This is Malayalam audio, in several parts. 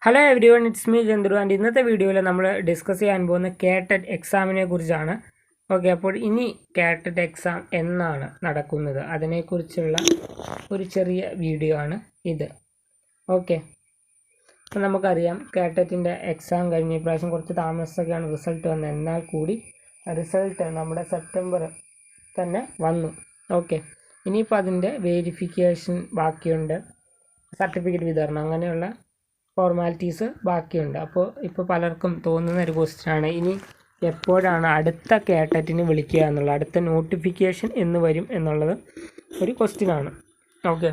Hello every one, it's me Chandru. And ഇന്നത്തെ വീഡിയോയിൽ നമ്മൾ ഡിസ്കസ് ചെയ്യാൻ പോകുന്ന കേട്ടറ്റ് എക്സാമിനെ കുറിച്ചാണ്. ഓക്കെ, അപ്പോൾ ഇനി കേട്ടറ്റ് എക്സാം എന്നാണ് നടക്കുന്നത് അതിനെക്കുറിച്ചുള്ള ഒരു ചെറിയ വീഡിയോ ആണ് ഇത്. ഓക്കെ, അപ്പോൾ നമുക്കറിയാം കേട്ടറ്റിൻ്റെ എക്സാം കഴിഞ്ഞ് ഇപ്രാവശ്യം കുറച്ച് താമസിച്ചൊക്കെയാണ് റിസൾട്ട് വന്നത്. എന്നാൽ കൂടി റിസൾട്ട് നമ്മുടെ സെപ്റ്റംബർ തന്നെ വന്നു. ഓക്കെ, ഇനിയിപ്പോൾ അതിൻ്റെ വേരിഫിക്കേഷൻ ബാക്കിയുണ്ട്, സർട്ടിഫിക്കറ്റ് വിതരണം, അങ്ങനെയുള്ള ഫോർമാലിറ്റീസ് ബാക്കിയുണ്ട്. അപ്പോൾ ഇപ്പോൾ പലർക്കും തോന്നുന്ന ഒരു ക്വസ്റ്റ്യനാണ്, ഇനി എപ്പോഴാണ് അടുത്ത കേട്ടറ്റിന് വിളിക്കുക എന്നുള്ളത്, അടുത്ത നോട്ടിഫിക്കേഷൻ എന്ന് വരും എന്നുള്ളത് ഒരു ക്വസ്റ്റ്യനാണ്. ഓക്കെ,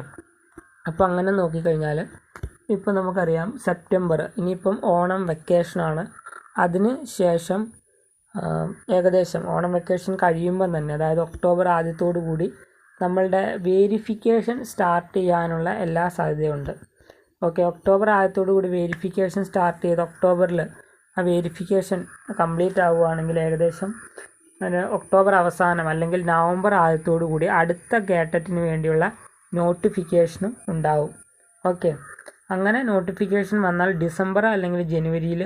അപ്പോൾ അങ്ങനെ നോക്കിക്കഴിഞ്ഞാൽ ഇപ്പോൾ നമുക്കറിയാം സെപ്റ്റംബർ, ഇനിയിപ്പം ഓണം വെക്കേഷനാണ്. അതിന് ശേഷം ഏകദേശം ഓണം വെക്കേഷൻ കഴിയുമ്പം തന്നെ, അതായത് ഒക്ടോബർ ആദ്യത്തോടു കൂടി നമ്മളുടെ വേരിഫിക്കേഷൻ സ്റ്റാർട്ട് ചെയ്യാനുള്ള എല്ലാ സാധ്യതയുണ്ട്. ഓക്കെ, ഒക്ടോബർ ആദ്യത്തോടു കൂടി വേരിഫിക്കേഷൻ സ്റ്റാർട്ട് ചെയ്ത് ഒക്ടോബറിൽ ആ വേരിഫിക്കേഷൻ കംപ്ലീറ്റ് ആവുകയാണെങ്കിൽ ഏകദേശം ഒക്ടോബർ അവസാനം അല്ലെങ്കിൽ നവംബർ ആദ്യത്തോടു കൂടി അടുത്ത കേട്ടറ്റിന് വേണ്ടിയുള്ള നോട്ടിഫിക്കേഷനും ഉണ്ടാവും. ഓക്കെ, അങ്ങനെ നോട്ടിഫിക്കേഷൻ വന്നാൽ ഡിസംബർ അല്ലെങ്കിൽ ജനുവരിയിൽ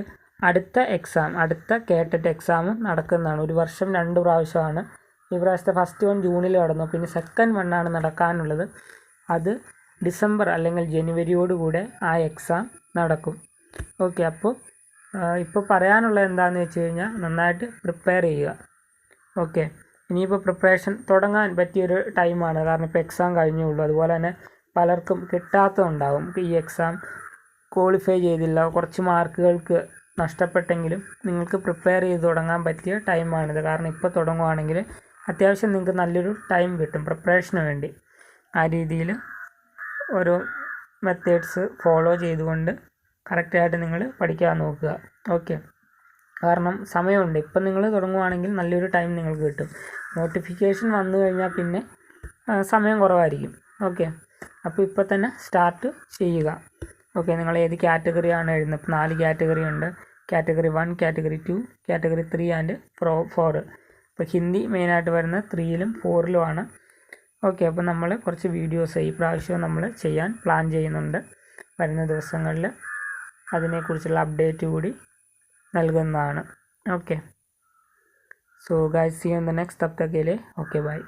അടുത്ത കേട്ടറ്റ് എക്സാമും നടക്കുന്നതാണ്. ഒരു വർഷം 2 പ്രാവശ്യമാണ്. ഈ പ്രാവശ്യത്തെ ഫസ്റ്റ് വൺ ജൂണിൽ നടന്നു, പിന്നെ സെക്കൻഡ് വണ്ണാണ് നടക്കാനുള്ളത്. അത് ഡിസംബർ അല്ലെങ്കിൽ ജനുവരിയോടുകൂടെ ആ എക്സാം നടക്കും. ഓക്കെ, അപ്പോൾ ഇപ്പോൾ പറയാനുള്ളത് എന്താണെന്ന് വെച്ച് കഴിഞ്ഞാൽ നന്നായിട്ട് പ്രിപ്പയർ ചെയ്യുക. ഓക്കെ, ഇനിയിപ്പോൾ പ്രിപ്പറേഷൻ തുടങ്ങാൻ പറ്റിയൊരു ടൈമാണ്, കാരണം ഇപ്പോൾ എക്സാം കഴിഞ്ഞുള്ളൂ. അതുപോലെ തന്നെ പലർക്കും കിട്ടാത്തതുണ്ടാവും. ഈ എക്സാം ക്വാളിഫൈ ചെയ്തില്ല, കുറച്ച് മാർക്കുകൾക്ക് നഷ്ടപ്പെട്ടെങ്കിലും നിങ്ങൾക്ക് പ്രിപ്പയർ ചെയ്ത് തുടങ്ങാൻ പറ്റിയ ടൈമാണിത്. കാരണം ഇപ്പോൾ തുടങ്ങുകയാണെങ്കിൽ അത്യാവശ്യം നിങ്ങൾക്ക് നല്ലൊരു ടൈം കിട്ടും പ്രിപ്പറേഷന് വേണ്ടി. ആ രീതിയിൽ ഓരോ മെത്തേഡ്സ് ഫോളോ ചെയ്തുകൊണ്ട് കറക്റ്റായിട്ട് നിങ്ങൾ പഠിക്കാൻ നോക്കുക. ഓക്കെ, കാരണം സമയമുണ്ട്. ഇപ്പം നിങ്ങൾ തുടങ്ങുകയാണെങ്കിൽ നല്ലൊരു ടൈം നിങ്ങൾക്ക് കിട്ടും. നോട്ടിഫിക്കേഷൻ വന്നു കഴിഞ്ഞാൽ പിന്നെ സമയം കുറവായിരിക്കും. ഓക്കെ, അപ്പോൾ ഇപ്പോൾ തന്നെ സ്റ്റാർട്ട് ചെയ്യുക. ഓക്കെ, നിങ്ങൾ ഏത് കാറ്റഗറിയാണ് എഴുതുന്നത്? ഇപ്പോൾ 4 കാറ്റഗറി ഉണ്ട്. Category 1, category 2, category 3 and 4. ഇപ്പോൾ ഹിന്ദി മെയിനായിട്ട് വരുന്നത് 3ലും 4ലുമാണ്. ഓക്കെ, അപ്പോൾ നമ്മൾ കുറച്ച് വീഡിയോസ് ഈ പ്രാവശ്യം നമ്മൾ ചെയ്യാൻ പ്ലാൻ ചെയ്യുന്നുണ്ട്. വരുന്ന ദിവസങ്ങളിൽ അതിനെക്കുറിച്ചുള്ള അപ്ഡേറ്റ് കൂടി നൽകുന്നതാണ്. Okay, so guys, see you in the next. തബ് തക് के लिए ओके बाय.